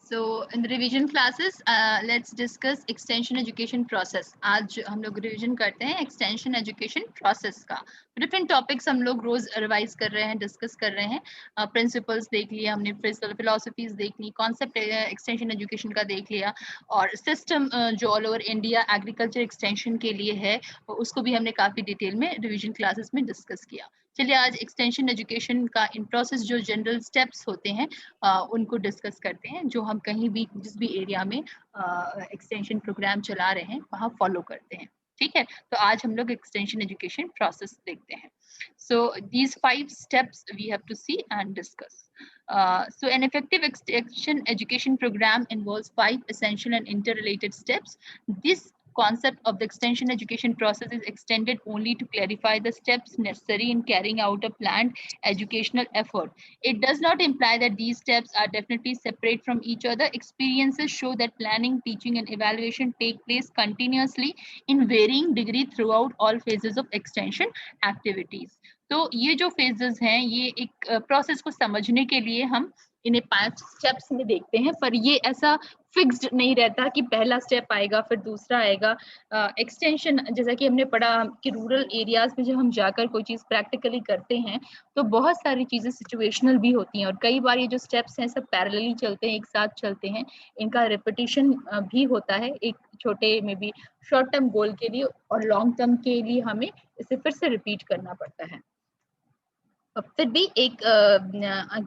So in the revision classes, let's discuss extension education process. आज हम लोग revision करते हैं extension education process का. Different topics हम लोग रोज रिवाइज कर रहे हैं, डिस्कस कर रहे हैं. प्रिंसिपल्स देख लिया हमने, फिलोसफीज देख ली, कॉन्सेप्ट एक्सटेंशन एजुकेशन का देख लिया, और सिस्टम जो all over India agriculture extension के लिए है उसको भी हमने काफी डिटेल में रिविजन क्लासेस में डिस्कस किया. चलिए आज एक्सटेंशन एजुकेशन का इन प्रोसेस जो जनरल स्टेप्स होते हैं उनको डिस्कस करते हैं, जो हम कहीं भी जिस भी एरिया में एक्सटेंशन प्रोग्राम चला रहे हैं वहाँ फॉलो करते हैं. ठीक है, तो आज हम लोग एक्सटेंशन एजुकेशन प्रोसेस देखते हैं. So these 5 steps we have to see and discuss. So an effective extension education program involves 5 essential and interrelated steps. This concept of the extension education process is extended only to clarify the steps necessary in carrying out a planned educational effort. It does not imply that these steps are definitely separate from each other. Experiences show that planning, teaching, and evaluation take place continuously in varying degree throughout all phases of extension activities. तो ये जो phases हैं, ये एक process को समझने के लिए हम इन्हें 5 स्टेप्स में देखते हैं, पर ये ऐसा फिक्स्ड नहीं रहता कि पहला स्टेप आएगा फिर दूसरा आएगा. एक्सटेंशन जैसा कि हमने पढ़ा कि रूरल एरियाज में जब हम जाकर कोई चीज प्रैक्टिकली करते हैं तो बहुत सारी चीजें सिचुएशनल भी होती हैं, और कई बार ये जो स्टेप्स हैं सब पैरेलली चलते हैं, एक साथ चलते हैं. इनका रिपीटिशन भी होता है एक छोटे में भी शॉर्ट टर्म गोल के लिए, और लॉन्ग टर्म के लिए हमें इसे फिर से रिपीट करना पड़ता है. फिर भी एक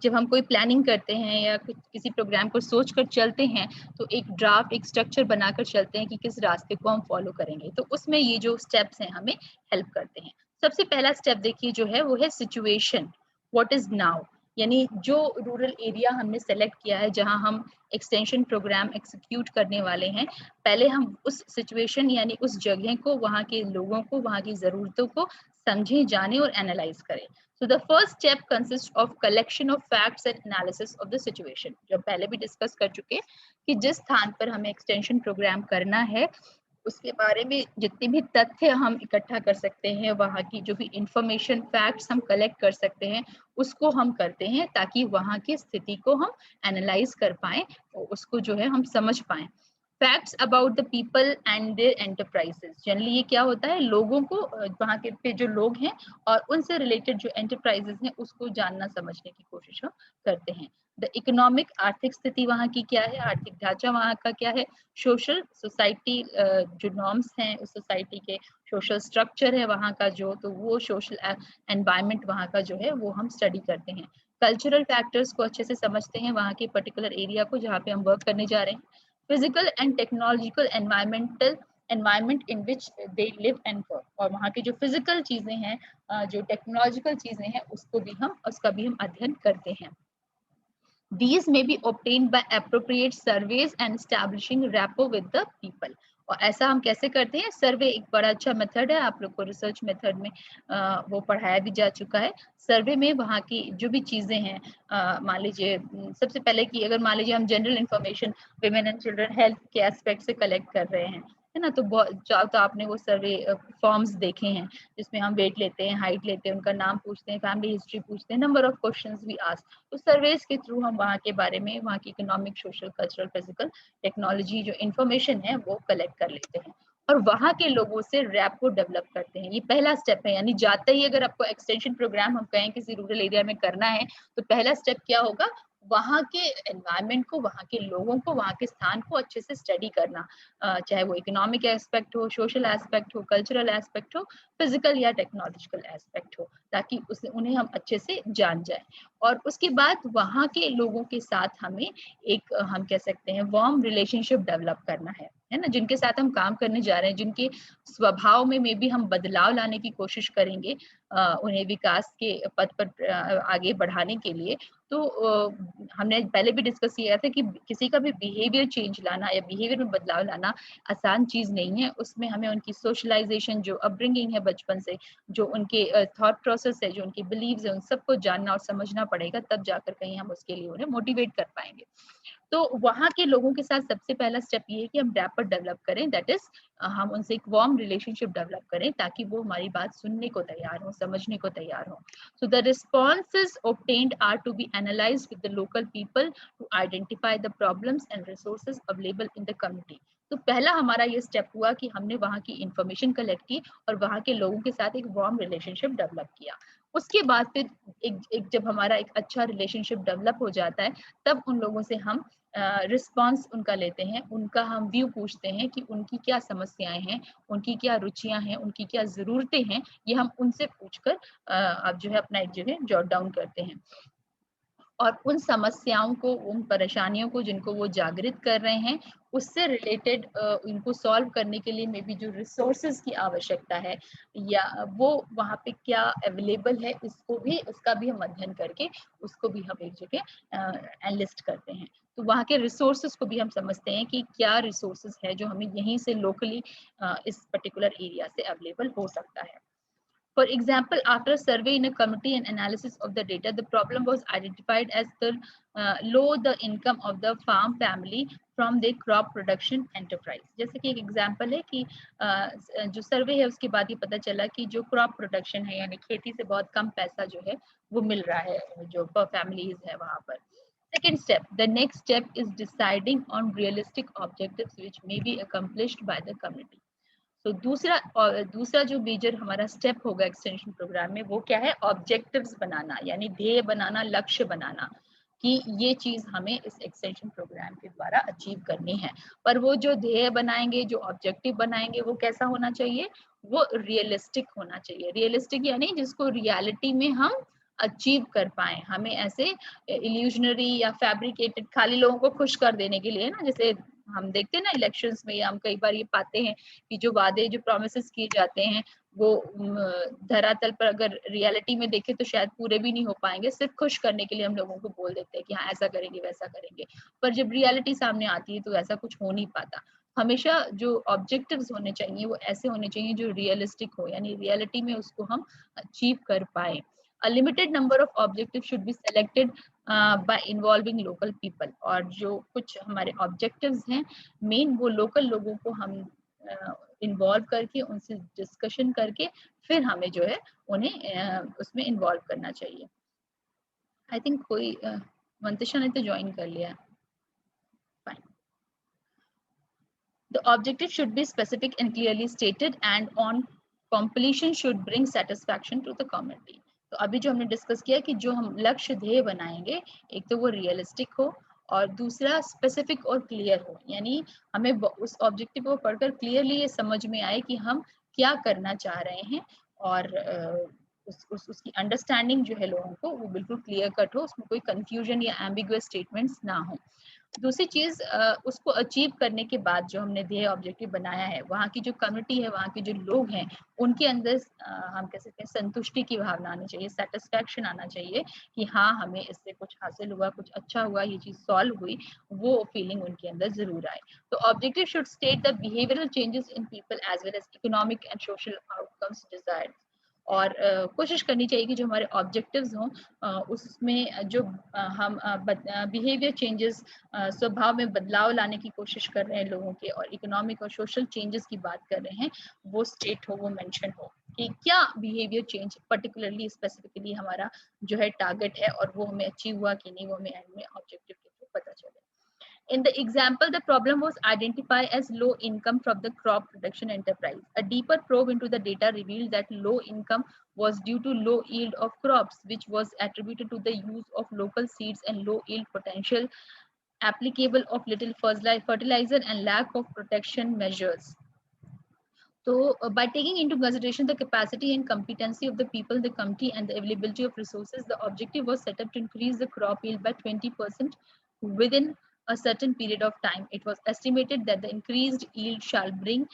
जब हम कोई प्लानिंग करते हैं या किसी प्रोग्राम को सोच कर चलते हैं तो एक ड्राफ्ट, एक स्ट्रक्चर बनाकर चलते हैं कि किस रास्ते को हम फॉलो करेंगे. तो उसमें ये जो स्टेप्स हैं हमें हेल्प करते हैं. सबसे पहला स्टेप देखिए जो है वो है सिचुएशन. व्हाट इज नाउ, यानी जो रूरल एरिया हमने सेलेक्ट किया है जहां हम एक्सटेंशन प्रोग्राम एक्सिक्यूट करने वाले हैं, पहले हम उस सिचुएशन यानी उस जगह को, वहां के लोगों को, वहां की जरूरतों को समझें, जाने और एनालाइज करें. So the first step consists of collection of facts and analysis of the situation. जो पहले भी डिस्कस कर चुके हैं कि जिस स्थान पर हमें एक्सटेंशन प्रोग्राम करना है उसके बारे में जितने भी तथ्य हम इकट्ठा कर सकते हैं, वहाँ की जो भी इंफॉर्मेशन, फैक्ट्स हम कलेक्ट कर सकते हैं, उसको हम करते हैं ताकि वहाँ की स्थिति को हम एनालाइज कर पाएं, उसको जो है हम समझ पाएं. Facts about the people and their enterprises. Generally ये क्या होता है, लोगों को, वहाँ के पे जो लोग हैं और उनसे रिलेटेड जो एंटरप्राइजेस हैं उसको जानना समझने की कोशिश हम करते हैं. द इकोनॉमिक, आर्थिक स्थिति वहाँ की क्या है, आर्थिक ढांचा वहाँ का क्या है. सोशल, सोसाइटी, जो नॉर्म्स हैं उस सोसाइटी के, सोशल स्ट्रक्चर है वहाँ का जो, तो वो सोशल एनवायरनमेंट वहाँ का जो है वो हम स्टडी करते हैं. कल्चरल फैक्टर्स को अच्छे से समझते हैं, वहाँ के पर्टिकुलर एरिया को जहाँ पे हम वर्क करने जा रहे हैं. Physical and technological environment in which they live and work, और वहाँ की जो फिजिकल चीजें हैं, जो टेक्नोलॉजिकल चीजें हैं उसका भी हम अध्ययन करते हैं. These may be obtained by appropriate surveys and establishing rapport with the people. और ऐसा हम कैसे करते हैं, सर्वे एक बड़ा अच्छा मेथड है, आप लोग को रिसर्च मेथड में वो पढ़ाया भी जा चुका है. सर्वे में वहाँ की जो भी चीजें हैं, मान लीजिए सबसे पहले कि अगर मान लीजिए हम general information women and children health के एस्पेक्ट से कलेक्ट कर रहे हैं, है ना, तो आपने वो सर्वे फॉर्म्स देखे हैं जिसमें हम वेट लेते हैं, हाइट लेते हैं, उनका नाम पूछते हैं, फैमिली हिस्ट्री पूछते हैं, नंबर ऑफ क्वेश्चंस भी आस्क. तो सर्वेस के थ्रू हम वहाँ के बारे में, वहाँ की economic, social, cultural, physical, technology जो इन्फॉर्मेशन है वो कलेक्ट कर लेते हैं और वहाँ के लोगों से रैपो डेवलप करते हैं. ये पहला स्टेप है, यानी जाते ही अगर आपको एक्सटेंशन प्रोग्राम हम कहें किसी रूरल एरिया में करना है तो पहला स्टेप क्या होगा, वहाँ के एनवायरनमेंट को, वहाँ के लोगों को, वहाँ के स्थान को अच्छे से स्टडी करना, चाहे वो इकोनॉमिक एस्पेक्ट हो, सोशल एस्पेक्ट हो, कल्चरल एस्पेक्ट हो, फिजिकल या टेक्नोलॉजिकल एस्पेक्ट हो, ताकि उन्हें हम अच्छे से जान जाए. और उसके बाद वहाँ के लोगों के साथ हमें एक, हम कह सकते हैं, वार्म रिलेशनशिप डेवलप करना है ना, जिनके साथ हम काम करने जा रहे हैं, जिनके स्वभाव में भी हम बदलाव लाने की कोशिश करेंगे, उन्हें विकास के पथ पर आगे बढ़ाने के लिए. तो हमने पहले भी डिस्कस किया था कि किसी का भी बिहेवियर चेंज लाना या बिहेवियर में बदलाव लाना आसान चीज नहीं है. उसमें हमें उनकी सोशलाइजेशन, जो अपब्रिंगिंग है बचपन से, जो उनके थॉट प्रोसेस है, जो उनकी बिलीव्स है, उन सबको जानना और समझना पड़ेगा, तब जाकर कहीं हम उसके लिए उन्हें मोटिवेट कर पाएंगे. तो वहाँ के लोगों के साथ सबसे पहला स्टेप ये है कि हम रैपर डेवलप करें, दैट इज हम उनसे एक वार्म रिलेशनशिप डेवलप करें ताकि वो हमारी बात सुनने को तैयार हो, समझने को तैयार हो. So the responses obtained are to be analyzed with the local people to identify the problems and resources available in the community. तो पहला हमारा ये स्टेप हुआ कि हमने वहाँ की इंफॉर्मेशन कलेक्ट की और वहाँ के लोगों के साथ एक वार्म रिलेशनशिप डेवलप किया. उसके बाद फिर एक जब हमारा एक अच्छा रिलेशनशिप डेवलप हो जाता है, तब उन लोगों से हम रिस्पॉन्स उनका लेते हैं, उनका हम व्यू पूछते हैं कि उनकी क्या समस्याएं हैं, उनकी क्या रुचियां हैं, उनकी क्या ज़रूरतें हैं, ये हम उनसे पूछकर आप जो है अपना एक जगह जॉट डाउन करते हैं. और उन समस्याओं को, उन परेशानियों को जिनको वो जागृत कर रहे हैं, उससे रिलेटेड इनको सॉल्व करने के लिए मे बी जो रिसोर्सेज की आवश्यकता है या वो वहाँ पे क्या अवेलेबल है, उसका भी हम अध्ययन करके उसको भी हम एक जगह एनलिस्ट करते हैं. तो वहाँ के रिसोर्सेज को भी हम समझते हैं कि क्या रिसोर्सेज है जो हमें यहीं से लोकली इस पर्टिकुलर एरिया से अवेलेबल हो सकता है. For example, after a survey in a committee and analysis of the data, the problem was identified as the low the income of the farm family from their crop production enterprise. जैसे कि एक example है कि जो सर्वे है उसके बाद ये पता चला कि जो क्रॉप प्रोडक्शन है यानी खेती से बहुत कम पैसा जो है वो मिल रहा है जो पर फैमिलीज है वहां पर. Second step, the next step is deciding on realistic objectives which may be accomplished by the community. तो दूसरा जो मेजर हमारा स्टेप होगा एक्सटेंशन प्रोग्राम में वो क्या है, ऑब्जेक्टिव्स बनाना, यानी ध्येय बनाना, लक्ष्य बनाना कि ये चीज हमें इस एक्सटेंशन प्रोग्राम के द्वारा अचीव करनी है. पर वो जो ध्येय बनाएंगे, जो ऑब्जेक्टिव बनाएंगे, वो कैसा होना चाहिए, वो रियलिस्टिक होना चाहिए. रियलिस्टिक यानी जिसको रियलिटी में हम अचीव कर पाए. हमें ऐसे इल्यूजनरी या फैब्रिकेटेड खाली लोगों को खुश कर देने के लिए ना, जैसे हम देखते हैं ना इलेक्शंस में, हम कई बार ये पाते हैं कि जो वादे, जो प्रोमिसेस किए जाते हैं वो धरातल पर अगर रियलिटी में देखें तो शायद पूरे भी नहीं हो पाएंगे. सिर्फ खुश करने के लिए हम लोगों को बोल देते हैं कि हाँ ऐसा करेंगे वैसा करेंगे, पर जब रियलिटी सामने आती है तो ऐसा कुछ हो नहीं पाता. हमेशा जो ऑब्जेक्टिव्स होने चाहिए वो ऐसे होने चाहिए जो रियलिस्टिक हो, यानी रियलिटी में उसको हम अचीव कर पाए. A limited number of objectives should be selected by involving local people. और जो कुछ हमारे objectives हैं मेन, वो लोकल लोगों को हम इन्वॉल्व करके उनसे डिस्कशन करके फिर हमें जो है उन्हें उसमें इन्वॉल्व करना चाहिए. आई थिंक कोई मंतिशा ने तो ज्वाइन कर लिया. Fine. The objective should be specific and clearly stated and on completion should bring satisfaction to the community. तो अभी जो हमने डिस्कस किया कि जो हम लक्ष्य ध्येय बनाएंगे, एक तो वो रियलिस्टिक हो और दूसरा स्पेसिफिक और क्लियर हो, यानी हमें उस ऑब्जेक्टिव को पढ़कर क्लियरली ये समझ में आए कि हम क्या करना चाह रहे हैं और उसकी अंडरस्टैंडिंग जो है लोगों को वो बिल्कुल क्लियर कट हो, उसमें कोई कंफ्यूजन या एम्बिगुअस स्टेटमेंट्स ना हो. दूसरी चीज, उसको अचीव करने के बाद जो हमने ध्येय ऑब्जेक्टिव बनाया है, वहाँ की जो कम्युनिटी है, वहाँ के जो लोग हैं, उनके अंदर हम कह सकते हैं संतुष्टि की भावना आनी चाहिए, सेटिस्फैक्शन आना चाहिए कि हाँ हमें इससे कुछ हासिल हुआ, कुछ अच्छा हुआ, ये चीज सॉल्व हुई, वो फीलिंग उनके अंदर जरूर आए. तो objective should state the behavioural changes in people as well as economic and social outcomes desired. और कोशिश करनी चाहिए कि जो हमारे ऑब्जेक्टिव्स हों उसमें जो हम बिहेवियर चेंजेस, स्वभाव में बदलाव लाने की कोशिश कर रहे हैं लोगों के, और इकोनॉमिक और सोशल चेंजेस की बात कर रहे हैं, वो स्टेट हो, वो मेंशन हो कि क्या बिहेवियर चेंज पर्टिकुलरली स्पेसिफिकली हमारा जो है टारगेट है और वो हमें अचीव हुआ कि नहीं, वो हमें एंड में ऑब्जेक्टिव के थ्रू पता चले. In the example, the problem was identified as low income from the crop production enterprise. A deeper probe into the data revealed that low income was due to low yield of crops, which was attributed to the use of local seeds and low yield potential applicable of little fertilizer and lack of protection measures. So, by taking into consideration the capacity and competency of the people, the committee, and the availability of resources, the objective was set up to increase the crop yield by 20% within a certain period of time. It was estimated that the increased yield shall bring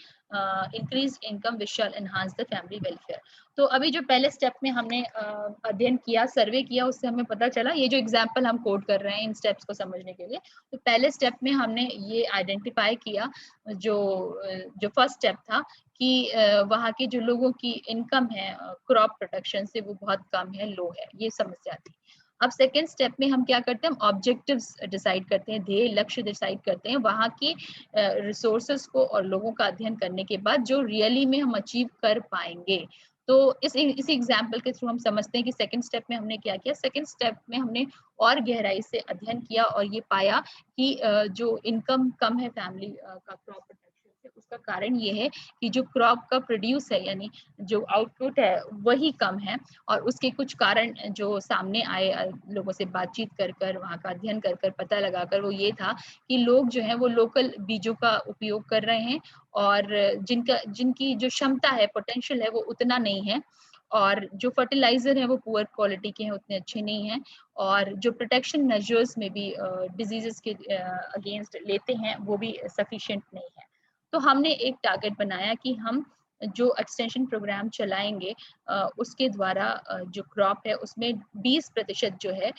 increased income, which shall enhance the family welfare. तो अभी जो पहले step में हमने अध्ययन किया, सर्वे किया, उससे हमें पता चला, ये जो एग्जाम्पल हम कोड कर रहे हैं इन स्टेप्स को समझने के लिए, तो पहले स्टेप में हमने ये आइडेंटिफाई किया, जो फर्स्ट स्टेप था कि वहाँ के जो लोगों की इनकम है क्रॉप प्रोडक्शन से वो बहुत कम है, लो है, ये समस्या थी. अब सेकेंड स्टेप में हम क्या करते हैं, ऑब्जेक्टिव्स डिसाइड करते हैं, ध्येय लक्ष्य डिसाइड करते हैं, वहाँ की रिसोर्सेस को और लोगों का अध्ययन करने के बाद जो रियली में हम अचीव कर पाएंगे। तो इसी एग्जाम्पल के थ्रू हम समझते हैं कि सेकंड स्टेप में हमने क्या किया। सेकंड स्टेप में हमने और गहराई से अध्ययन किया और ये पाया कि जो इनकम कम है फैमिली का क्रॉप प्रोटेक्शन से, उसका कारण ये है कि जो क्रॉप का प्रोड्यूस है यानी जो आउटपुट है वही कम है। और उसके कुछ कारण जो सामने आए लोगों से बातचीत कर कर, वहाँ का अध्ययन कर कर पता लगा कर, वो ये था कि लोग जो है वो लोकल बीजों का उपयोग कर रहे हैं और जिनकी जो क्षमता है, पोटेंशियल है, वो उतना नहीं है। और जो फर्टिलाइजर है वो पुअर क्वालिटी के हैं, उतने अच्छे नहीं हैं। और जो प्रोटेक्शन मेजर्स में भी डिजीजेस के अगेंस्ट लेते हैं वो भी सफिशिएंट नहीं है। तो हमने एक टारगेट बनाया कि हम जो एक्सटेंशन प्रोग्राम चलाएंगे उसके द्वारा जो क्रॉप है उसमें 20% जो है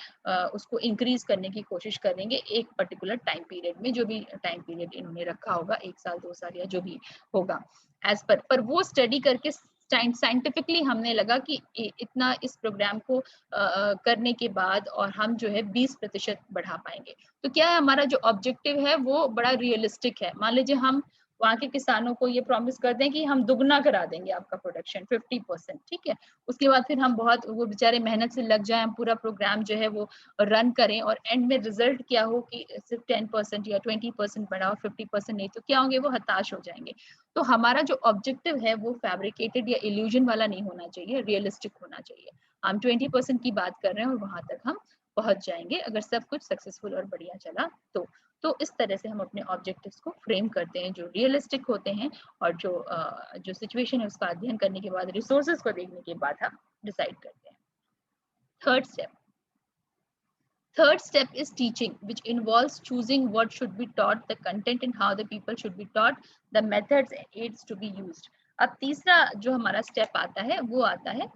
उसको इंक्रीज करने की कोशिश करेंगे एक पर्टिकुलर टाइम पीरियड में, जो भी टाइम पीरियड इन्होंने रखा होगा, 1 साल 2 साल या जो भी होगा एज पर वो स्टडी करके साइंटिफिकली हमने लगा कि इतना इस प्रोग्राम को करने के बाद और हम जो है 20% बढ़ा पाएंगे। तो क्या है, हमारा जो ऑब्जेक्टिव है वो बड़ा रियलिस्टिक है। मान लीजिए हम वहाँ के किसानों को ये प्रॉमिस कर दें कि हम दुगना करा देंगे आपका प्रोडक्शन 50%, ठीक है। उसके बाद फिर हम बहुत, वो बेचारे मेहनत से लग जाएं, पूरा प्रोग्राम जो है वो रन करें और एंड में रिजल्ट क्या हो कि सिर्फ 10% या 20% बढ़ा और 50% नहीं, तो क्या होंगे, वो हताश हो जाएंगे। तो हमारा जो ऑब्जेक्टिव है वो फैब्रिकेटेड या इल्यूजन वाला नहीं होना चाहिए, रियलिस्टिक होना चाहिए। हम 20% की बात कर रहे हैं और वहां तक हम पहुंच जाएंगे अगर सब कुछ सक्सेसफुल और बढ़िया चला तो इस तरह से हम अपने ऑब्जेक्टिव्स को फ्रेम करते हैं जो रियलिस्टिक होते हैं और जो सिचुएशन है उसका अध्ययन करने के बाद, रिसोर्सेज को देखने के बाद हम डिसाइड करते हैं। Third step is teaching, which involves choosing what should be taught, the content and how the people should be taught, the methods and aids to be used. अब तीसरा जो हमारा स्टेप आता है वो आता है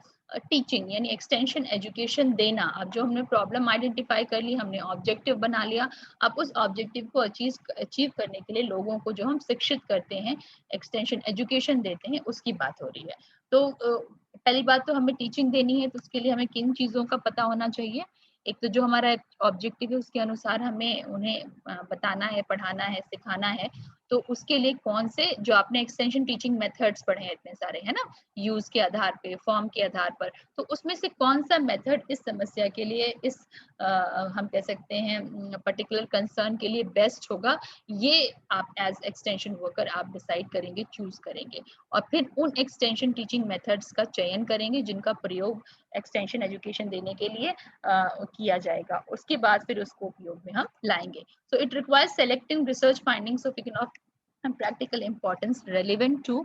टीचिंग यानी एक्सटेंशन एजुकेशन देना। अब जो हमने प्रॉब्लम आइडेंटिफाई कर ली, हमने ऑब्जेक्टिव बना लिया, अब उस ऑब्जेक्टिव को अचीव करने के लिए लोगों को जो हम शिक्षित करते हैं, एक्सटेंशन एजुकेशन देते हैं, उसकी बात हो रही है। तो पहली बात तो हमें टीचिंग देनी है, तो उसके लिए हमें किन चीज़ों का पता होना चाहिए। एक तो जो हमारा ऑब्जेक्टिव है उसके अनुसार हमें उन्हें बताना है, पढ़ाना है, सिखाना है। तो उसके लिए कौन से, जो आपने एक्सटेंशन टीचिंग मेथड्स पढ़े हैं इतने सारे, है ना, यूज के आधार पे, फॉर्म के आधार पर, तो उसमें से कौन सा मेथड इस समस्या के लिए, इस हम कह सकते हैं पर्टिकुलर कंसर्न के लिए बेस्ट होगा, ये आप एज एक्सटेंशन वर्कर आप डिसाइड करेंगे, चूज करेंगे और फिर उन एक्सटेंशन टीचिंग मेथड्स का चयन करेंगे जिनका प्रयोग एक्सटेंशन एजुकेशन देने के लिए किया जाएगा। उसके बाद फिर उसको उपयोग में हम लाएंगे। So it requires selecting research findings of economic and practical importance relevant to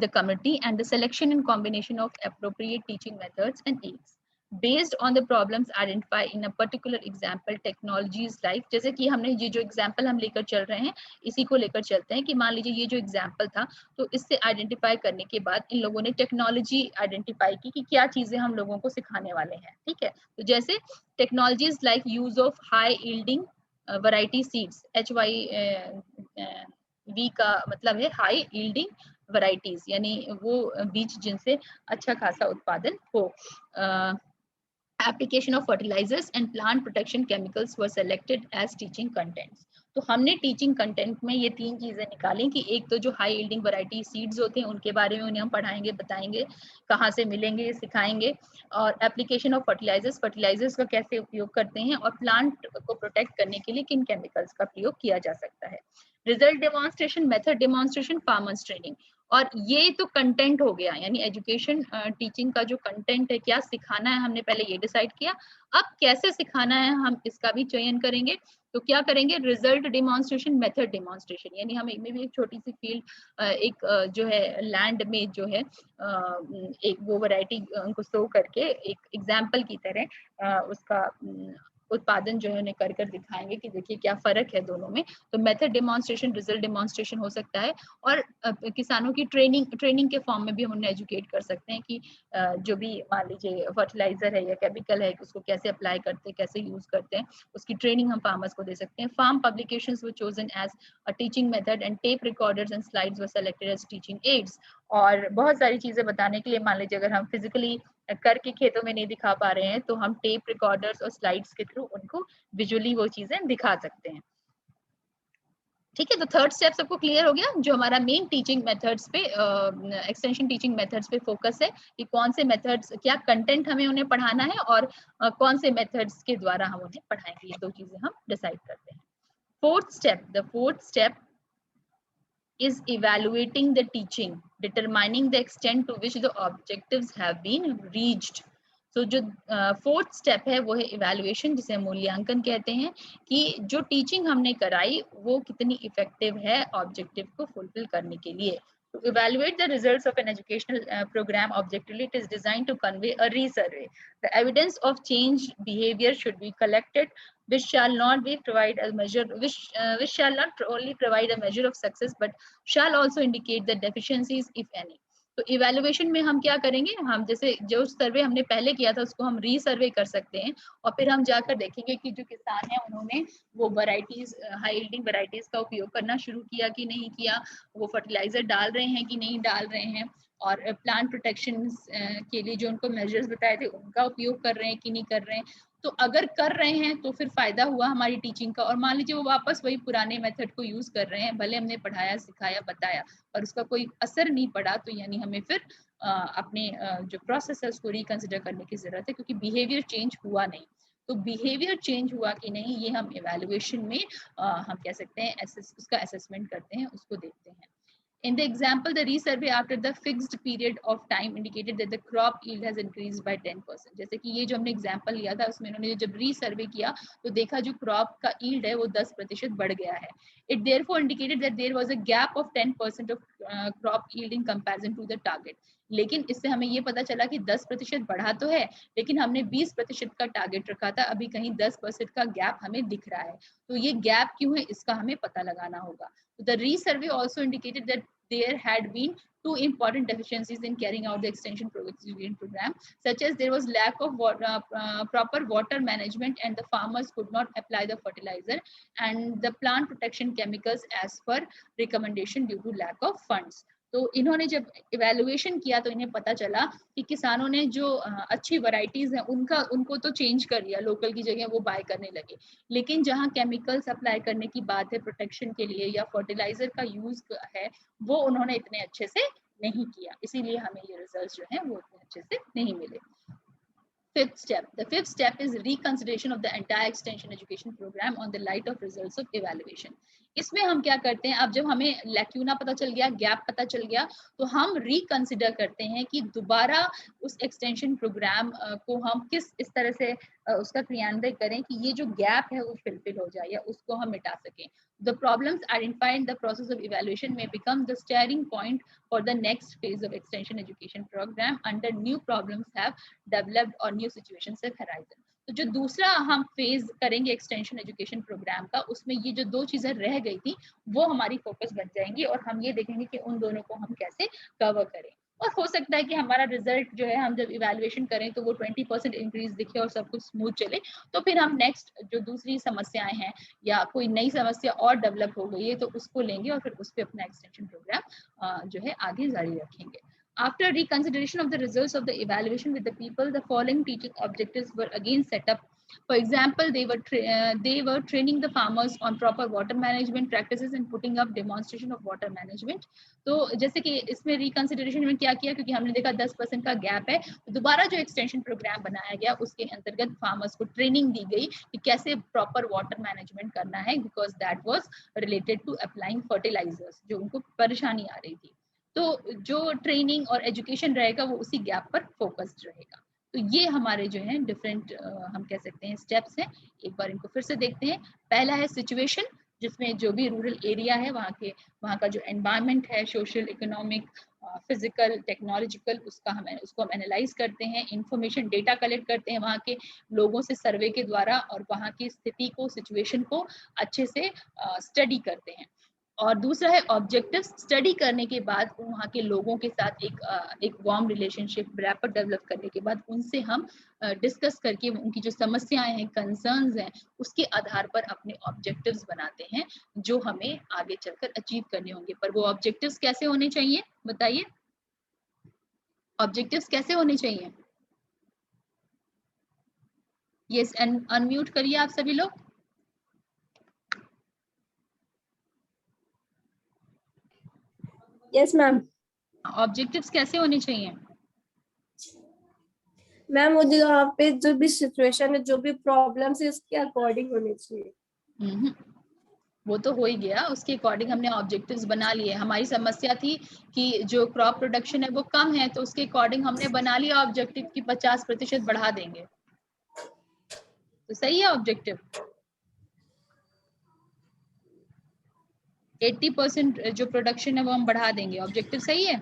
the community and the selection and combination of appropriate teaching methods and aids based on the problems identified in a particular example technologies like, जैसे कि हमने ये जो example हम लेकर चल रहे हैं इसी को लेकर चलते हैं कि मान लीजिए ये जो एग्जाम्पल था, तो इससे आइडेंटिफाई करने के बाद इन लोगों ने टेक्नोलॉजी आइडेंटिफाई की कि क्या चीजें हम लोगों को सिखाने वाले हैं, ठीक है। तो जैसे technologies like use of high yielding variety seeds, HYV का मतलब है हाई यील्डिंग वैरायटीज, यानी वो बीज जिनसे अच्छा खासा उत्पादन हो। Application of fertilizers and plant protection chemicals were selected as teaching contents. तो हमने टीचिंग कंटेंट में ये 3 चीजें निकाली कि एक तो जो हाई यील्डिंग वैरायटी सीड्स होते हैं उनके बारे में उन्हें हम पढ़ाएंगे, बताएंगे कहाँ से मिलेंगे, सिखाएंगे, और एप्लीकेशन ऑफ फर्टिलाइजर्स, फर्टिलाइजर्स का कैसे उपयोग करते हैं, और प्लांट को प्रोटेक्ट करने के लिए किन केमिकल्स का प्रयोग किया जा सकता है। Result demonstration, method demonstration, farmers training. और ये तो कंटेंट हो गया, यानी एजुकेशन टीचिंग का जो कंटेंट है, क्या सिखाना है, हमने पहले ये डिसाइड किया। अब कैसे सिखाना है हम इसका भी चयन करेंगे। तो क्या करेंगे, रिजल्ट डेमोन्स्ट्रेशन, मेथड डेमोन्स्ट्रेशन, यानी हम में भी एक छोटी सी फील्ड एक जो है लैंड में जो है एक वो वैरायटी उनको शो करके एक एग्जाम्पल की तरह उसका उत्पादन जो है उन्हें कर कर दिखाएंगे कि देखिए क्या फर्क है दोनों में। तो मेथड डेमोन्स्ट्रेशन, रिजल्ट डेमोन्स्ट्रेशन हो सकता है, और किसानों की ट्रेनिंग के फॉर्म में भी हम उन्हें एजुकेट कर सकते हैं कि जो भी मान लीजिए फर्टिलाइजर है या केमिकल है उसको कैसे अप्लाई करते हैं, कैसे यूज करते हैं, उसकी ट्रेनिंग हम फार्मर्स को दे सकते हैं। Farm publications were chosen as a teaching method and tape recorders and slides were selected as teaching aids. और बहुत सारी चीजें बताने के लिए, मान लीजिए अगर हम फिजिकली करके खेतों में नहीं दिखा पा रहे हैं तो हम टेप रिकॉर्डर्स और स्लाइड्स के थ्रू उनको विजुअली वो चीजें दिखा सकते हैं। ठीक है, तो थर्ड स्टेप सबको क्लियर हो गया। जो हमारा मेन टीचिंग मेथड्स पे एक्सटेंशन टीचिंग मेथड्स पे फोकस है कि कौन से मेथड्स, क्या कंटेंट हमें उन्हें पढ़ाना है और कौन से मेथड्स के द्वारा हम उन्हें पढ़ाएंगे, ये दो चीजें हम डिसाइड करते हैं। The fourth step is evaluating the teaching, determining the extent to which the objectives have been reached. So जो फोर्थ स्टेप है वो है इवैल्यूएशन, जिसे मूल्यांकन कहते हैं, कि जो टीचिंग हमने कराई वो कितनी इफेक्टिव है ऑब्जेक्टिव को फुलफिल करने के लिए। To evaluate the results of an educational program objectively, it is designed to convey a resurvey. The evidence of changed behavior should be collected, which shall not be provide a measure, which shall not only provide a measure of success, but shall also indicate the deficiencies, if any. तो evaluation में हम क्या करेंगे, हम जैसे जो सर्वे हमने पहले किया था उसको हम रीसर्वे कर सकते हैं और फिर हम जाकर देखेंगे कि जो किसान है उन्होंने वो वैरायटीज, हाई यील्डिंग वैरायटीज का उपयोग करना शुरू किया कि नहीं किया, वो फर्टिलाइजर डाल रहे हैं कि नहीं डाल रहे हैं, और प्लांट प्रोटेक्शन के लिए जो उनको मेजर्स बताए थे उनका उपयोग कर रहे हैं कि नहीं कर रहे हैं। तो अगर कर रहे हैं तो फिर फायदा हुआ हमारी टीचिंग का, और मान लीजिए वो वापस वही पुराने मेथड को यूज कर रहे हैं, भले हमने पढ़ाया सिखाया बताया और उसका कोई असर नहीं पड़ा, तो यानी हमें फिर अपने जो प्रोसेस है उसको रिकंसिडर करने की जरूरत है, क्योंकि बिहेवियर चेंज हुआ नहीं। तो बिहेवियर चेंज हुआ कि नहीं, ये हम इवैल्यूएशन में हम कह सकते हैं उसका असेसमेंट करते हैं, उसको देखते हैं। In the example, the resurvey after the fixed period of time indicated that the crop yield has increased by 10%. जैसे कि ये जो हमने एग्जाम्पल लिया था उसमें उन्होंने जब रीसर्वे किया तो देखा जो क्रॉप का यील्ड है वो 10% बढ़ गया है। It therefore indicated that there was a gap of 10% of crop yield in comparison to the target. लेकिन इससे हमें ये पता चला कि 10% बढ़ा तो है, लेकिन हमने 20% का टारगेट रखा था, अभी कहीं 10% का गैप हमें दिख रहा है। तो ये गैप क्यों है इसका हमें पता लगाना होगा। The resurvey also indicated that there had been two important deficiencies in carrying out the extension program, such as there was lack of proper water management and the farmers could not apply the fertilizer and the plant protection chemicals as per recommendation due to lack of funds. तो इन्होंने जब evaluation किया तो इन्हें पता चला कि किसानों ने जो अच्छी वैरायटीज हैं उनको तो चेंज कर लिया, लोकल की जगह वो बाय करने लगे, लेकिन जहां केमिकल्स अप्लाई करने की बात है प्रोटेक्शन के लिए या फर्टिलाइजर का यूज है वो उन्होंने इतने अच्छे से नहीं किया, इसीलिए हमें ये रिजल्ट्स जो हैं वो इतने अच्छे से नहीं मिले। Fifth step. The fifth step is reconsideration of the entire extension education program on the light of results of evaluation. इसमें हम क्या करते हैं, अब जब हमें लैक्यूना पता चल गया, गैप पता चल गया, तो हम रिकंसिडर करते हैं कि दोबारा उस एक्सटेंशन प्रोग्राम को हम किस इस तरह से उसका क्रियान्वयन करें कि ये जो गैप है वो फिलफिल हो जाए या उसको हम मिटा सकें। The problems identified in the process of evaluation may become the steering point for the next phase of extension education program under new problems have developed or new situations have arisen. तो जो दूसरा हम phase करेंगे extension education programme का, उसमें ये जो दो चीजें रह गई थी वो हमारी फोकस बन जाएंगी और हम ये देखेंगे कि उन दोनों को हम कैसे कवर करें। और हो सकता है कि हमारा रिजल्ट जो है हम जब इवैल्यूएशन करें तो वो 20% इंक्रीज दिखे और सब कुछ स्मूथ चले, तो फिर हम नेक्स्ट जो दूसरी समस्याएं हैं या कोई नई समस्या और डेवलप हो गई है तो उसको लेंगे और फिर उस पर अपना एक्सटेंशन प्रोग्राम जो है आगे जारी रखेंगे। After reconsideration of the results of the evaluation with the people, the following teaching objectives were again set up. For example, they were training the farmers on proper water management practices and putting up demonstration of water management. तो जैसे कि इसमें reconsideration में क्या किया, क्योंकि हमने देखा 10% का गैप है, तो दोबारा जो एक्सटेंशन प्रोग्राम बनाया गया उसके अंतर्गत फार्मर्स को ट्रेनिंग दी गई कि कैसे प्रॉपर वाटर मैनेजमेंट करना है, because that was related to applying fertilisers, जो उनको परेशानी आ रही थी। तो जो ट्रेनिंग और एजुकेशन रहेगा वो उसी गैप पर फोकस्ड रहेगा। तो ये हमारे जो है डिफरेंट हम कह सकते हैं स्टेप्स हैं, एक बार इनको फिर से देखते हैं। पहला है सिचुएशन, जिसमें जो भी रूरल एरिया है वहाँ का जो एनवायरनमेंट है, सोशल, इकोनॉमिक, फिजिकल, टेक्नोलॉजिकल, उसको हम एनालाइज करते हैं, इंफॉर्मेशन डेटा कलेक्ट करते हैं वहाँ के लोगों से सर्वे के द्वारा और वहाँ की स्थिति को, सिचुएशन को अच्छे से स्टडी करते हैं। और दूसरा है ऑब्जेक्टिव, स्टडी करने के बाद वहाँ के लोगों के साथ एक वार्म रिलेशनशिप, रैपर डेवलप करने के बाद उनसे हम डिस्कस करके उनकी जो समस्याएं हैं, कंसर्न्स हैं, उसके आधार पर अपने ऑब्जेक्टिव्स बनाते हैं जो हमें आगे चलकर अचीव करने होंगे। पर वो ऑब्जेक्टिव्स कैसे होने चाहिए बताइए, ऑब्जेक्टिव्स कैसे होने चाहिए? यस, अनम्यूट करिए आप सभी लोग। Yes ma'am. ऑब्जेक्टिव्स कैसे होने चाहिए? मैम वो जो यहाँ पे जो भी सिचुएशन है, जो भी प्रॉब्लम्स है, उसके अकॉर्डिंग होने चाहिए। वो तो हो ही गया, उसके अकॉर्डिंग हमने ऑब्जेक्टिव्स बना लिए। हमारी समस्या थी कि जो क्रॉप प्रोडक्शन है वो कम है, तो उसके अकॉर्डिंग हमने बना लिया ऑब्जेक्टिव की 50% बढ़ा देंगे। तो सही है ऑब्जेक्टिव। 80% जो प्रोडक्शन है वो हम बढ़ा देंगे, ऑब्जेक्टिव सही है।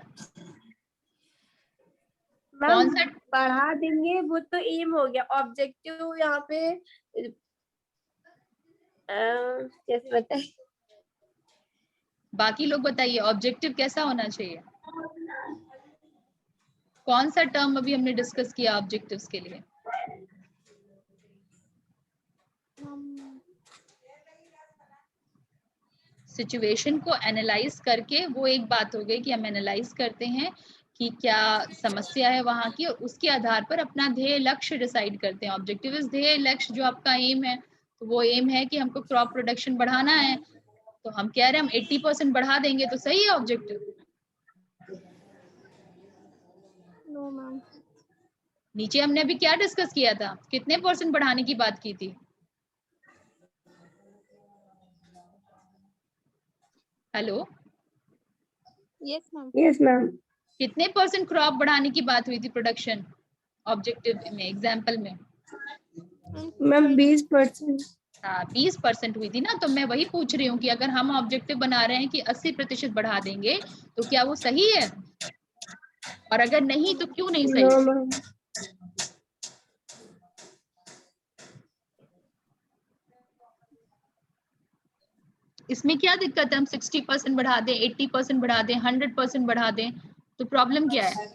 मैम कौन सा? बढ़ा देंगे वो तो एम हो गया, ऑब्जेक्टिव यहाँ पे कैसे बताए? बाकी लोग बताइए ऑब्जेक्टिव कैसा होना चाहिए। कौन सा टर्म अभी हमने डिस्कस किया ऑब्जेक्टिव्स के लिए? सिचुएशन को एनालाइज करके, वो एक बात हो गई कि हम एनालाइज करते हैं कि क्या समस्या है वहां की, और उसके आधार पर अपना ध्येय लक्ष्य डिसाइड करते हैं। ऑब्जेक्टिव इज ध्येय लक्ष्य, जो आपका एम है। तो वो एम है कि हमको क्रॉप प्रोडक्शन बढ़ाना है, तो हम कह रहे हैं हम 80% बढ़ा देंगे, तो सही है ऑब्जेक्टिव। No ma'am. नीचे हमने अभी क्या डिस्कस किया था, कितने % बढ़ाने की बात की थी? Hello, yes ma'am. Yes ma'am. कितने % क्रॉप बढ़ाने की बात हुई थी प्रोडक्शन ऑब्जेक्टिव में, एग्जाम्पल में? मैम 20%। हाँ, 20% हुई थी ना। तो मैं वही पूछ रही हूँ कि अगर हम ऑब्जेक्टिव बना रहे हैं कि 80% बढ़ा देंगे, तो क्या वो सही है? और अगर नहीं तो क्यों नहीं सही? No ma'am. इसमें क्या दिक्कत है? हम 60% बढ़ा दें, 80% बढ़ा दें, 100% बढ़ा दें, तो प्रॉब्लम क्या है?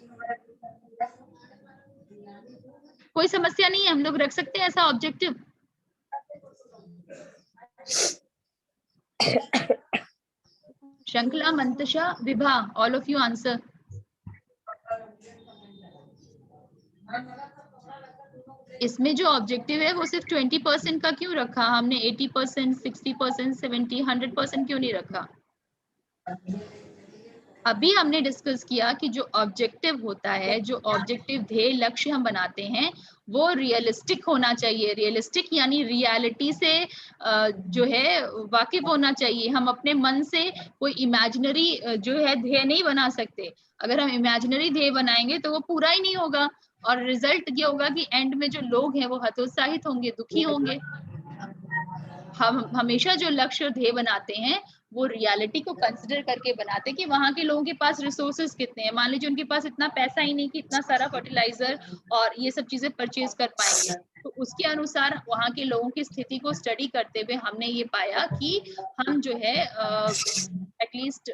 कोई समस्या नहीं है, हम लोग रख सकते हैं ऐसा objective. Shankhala, Mantasha, Vibha, all of you answer. इसमें जो ऑब्जेक्टिव है वो सिर्फ 20% का क्यों रखा हमने? 80%, 60%, 70, 100% क्यों नहीं रखा? अभी हमने डिस्कस किया कि जो ऑब्जेक्टिव होता है, जो ऑब्जेक्टिव ध्येय लक्ष्य हम बनाते हैं, वो रियलिस्टिक होना चाहिए। रियलिस्टिक यानी रियलिटी से जो है वाकिफ होना चाहिए। हम अपने मन से कोई इमेजिनरी जो है ध्येय नहीं बना सकते। अगर हम इमेजिनरी ध्येय बनाएंगे तो वो पूरा ही नहीं होगा, और रिजल्ट ये होगा कि एंड में जो लोग हैं वो हतोत्साहित होंगे, दुखी होंगे। हम हमेशा जो लक्ष्य और ध्येय बनाते हैं वो रियलिटी को कंसिडर करके बनाते हैं कि वहां के लोगों के पास रिसोर्सेज कितने हैं। मान लीजिए उनके पास इतना पैसा ही नहीं कि इतना सारा फर्टिलाइजर और ये सब चीजें परचेज कर पाएंगे, तो उसके अनुसार वहां के लोगों की स्थिति को स्टडी करते हुए हमने ये पाया कि हम जो है एटलीस्ट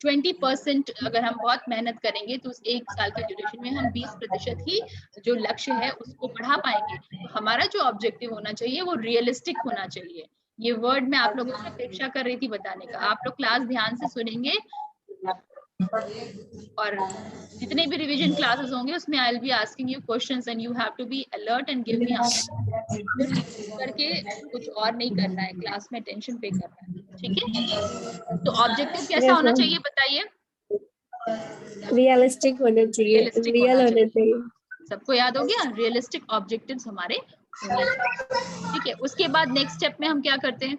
20% अगर हम बहुत मेहनत करेंगे तो उस 1 साल के ड्यूरेशन में हम 20% ही जो लक्ष्य है उसको बढ़ा पाएंगे। तो हमारा जो ऑब्जेक्टिव होना चाहिए वो रियलिस्टिक होना चाहिए। ये वर्ड मैं आप लोगों से अपेक्षा कर रही थी बताने का। आप लोग क्लास ध्यान से सुनेंगे, और जितने भी रिवीजन क्लासेस होंगे उसमें I will be asking you questions and you have to be alert and give me answer. सिर्फ करके कुछ और नहीं करना है, क्लास में अटेंशन पे करना है, ठीक है? तो ऑब्जेक्टिव कैसा यस होना मैम। चाहिए बताइए? रियलिस्टिक होने चाहिए, रियलिस्टिक रियल होना होने चाहिए। चाहिए। सबको याद हो गया? रियलिस्टिक ऑब्जेक्टिव्स हमारे होने चाहिए, ठीक है? उसके बाद नेक्स्ट स्टेप में हम क्या करते हैं?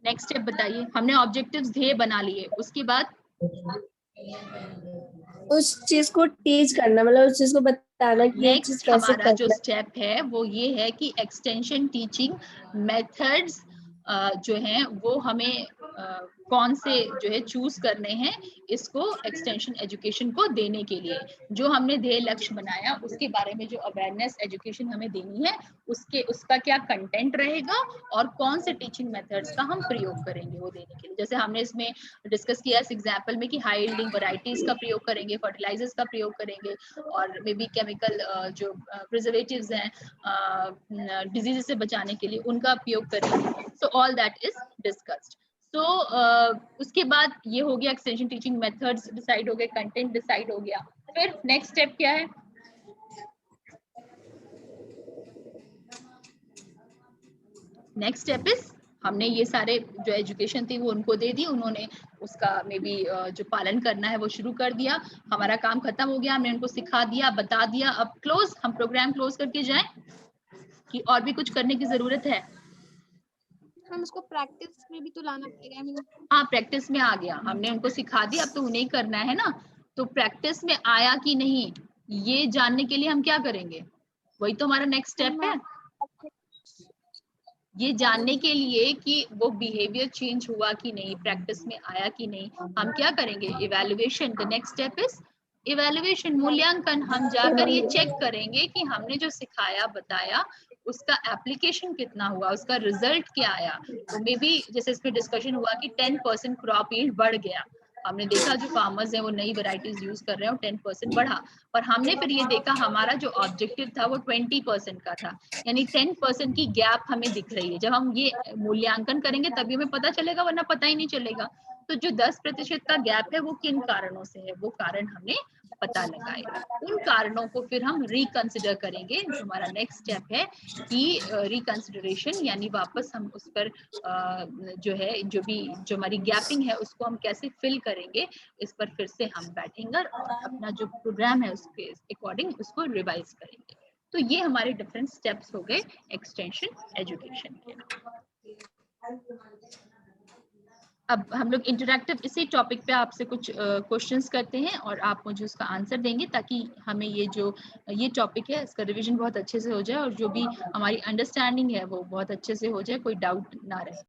नेक्स्ट स्टेप बताइए। हमने ऑब्जेक्टिव्स ध्येय बना लिए, उसके बाद उस चीज को टीच करना, मतलब उस चीज को बताना कि ये चीज नेक्स्ट कैसे हमारा जो करना स्टेप है वो ये है कि एक्सटेंशन टीचिंग मेथड्स जो हैं वो हमें कौन से जो है चूज करने हैं इसको एक्सटेंशन एजुकेशन को देने के लिए। जो हमने ध्येय लक्ष्य बनाया उसके बारे में जो अवेयरनेस एजुकेशन हमें देनी है, उसका क्या कंटेंट रहेगा और कौन से टीचिंग मेथड्स का हम प्रयोग करेंगे वो देने के लिए। जैसे हमने इसमें डिस्कस किया इस एग्जाम्पल में कि हाई यील्डिंग वैरायटीज का प्रयोग करेंगे, फर्टिलाइजर्स का प्रयोग करेंगे, और मे बी केमिकल जो प्रिजर्वेटिव्स हैं डिजीज से बचाने के लिए उनका उपयोग करेंगे। So all that is discussed. उसके बाद ये हो गया एक्सटेंशन टीचिंग मेथड्स डिसाइड हो गए, कंटेंट डिसाइड हो गया। फिर नेक्स्ट स्टेप क्या है? नेक्स्ट स्टेप इज हमने ये सारे जो एजुकेशन थी वो उनको दे दी, उन्होंने उसका मे बी जो पालन करना है वो शुरू कर दिया, हमारा काम खत्म हो गया, हमने उनको सिखा दिया, बता दिया, अब क्लोज, हम प्रोग्राम क्लोज करके जाएं कि और भी कुछ करने की जरूरत है? हम उसको प्रैक्टिस में भी तो लाना पड़ेगा। हाँ, प्रैक्टिस में आ गया, हमने उनको सिखा दिया, अब तो उन्हें करना है ना, तो प्रैक्टिस में आया कि नहीं ये जानने के लिए हम क्या करेंगे, वही तो हमारा नेक्स्ट स्टेप है। ये जानने के लिए कि वो बिहेवियर चेंज हुआ कि नहीं, प्रैक्टिस में आया कि नहीं, हम क्या करेंगे, evaluation. The next step is evaluation, मूल्यांकन। हम जाकर ये चेक करेंगे कि हमने जो सिखाया बताया उसका एप्लीकेशन कितना हुआ, उसका रिजल्ट क्या आया। तो मे बी जैसे इसमें डिस्कशन हुआ कि 10% क्रॉप यील्ड बढ़ गया, हमने देखा जो फार्मर्स हैं वो नई वैरायटीज यूज कर रहे हैं और 10% बढ़ा, पर हमने फिर ये देखा हमारा जो ऑब्जेक्टिव था वो 20% का था, यानी 10% की गैप हमें दिख रही है। जब हम ये मूल्यांकन करेंगे तभी हमें पता चलेगा, वरना पता ही नहीं चलेगा। तो जो 10% का गैप है वो किन कारणों से है, वो कारण हमें पता लगाएगा, उन कारणों को फिर हम रिकंसिडर करेंगे। जो हमारा नेक्स्ट स्टेप है कि रिकंसिडरेशन, यानी वापस हम उस पर जो है जो हमारी गैपिंग है उसको हम कैसे फिल करेंगे, इस पर फिर से हम बैठेंगे और अपना जो प्रोग्राम है उसके अकॉर्डिंग उसको रिवाइज करेंगे। तो ये हमारे डिफरेंट स्टेप्स हो गए एक्सटेंशन एजुकेशन के। अब हम लोग इंटरैक्टिव इसी टॉपिक पे आपसे कुछ क्वेश्चंस करते हैं और आप मुझे उसका आंसर देंगे, ताकि हमें ये टॉपिक है इसका रिवीजन बहुत अच्छे से हो जाए और जो भी हमारी अंडरस्टैंडिंग है वो बहुत अच्छे से हो जाए, कोई डाउट ना रहे।